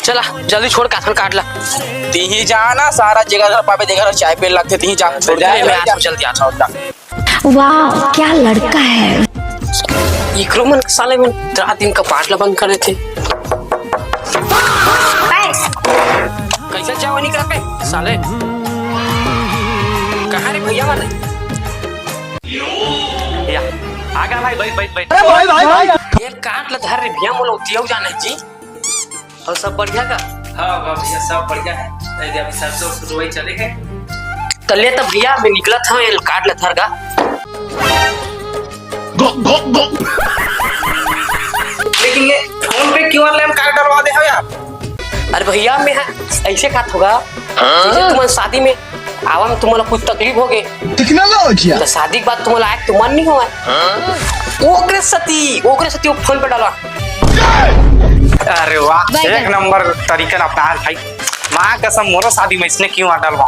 चला जल्दी छोड़ काथन काट ला। तीही जा ना सारा जगह घर पापे देखा चाय पे लगते तीही जा छोड़ जाए मैं जा जल्दी आता हूँ। वाह क्या लड़का है। इकरो मन साले में रात दिन का पाटला बंद करे थे। कैसे चाव निकला पे साले कहाँ रे भैया वाले या आगा भाई बैठ ये काट ला धर रे भैया मोला उतियो जाने जी। और सब बढ़िया का? हाँ भैया सब बढ़िया है। अभी सरसों रुई चले गए तले तो भैया मैं निकला था ये काट ला थर का। लेकिन ये फोन पे क्यूआर लैम कार्ड डलवा दे हो यार। अरे भैया मैं ऐसे खात होगा जैसे तुम्हारे शादी में आवा में तुम्हारा कुछ तकलीफ हो गए तो शादी के बाद तुम्हारा आए तो मन नहीं हुआ ओकरे सती वो फोन पे डाला। अरे वाह एक नंबर तरीका अपना है भाई। माँ कसम मोरो शादी में इसने क्यों डलवा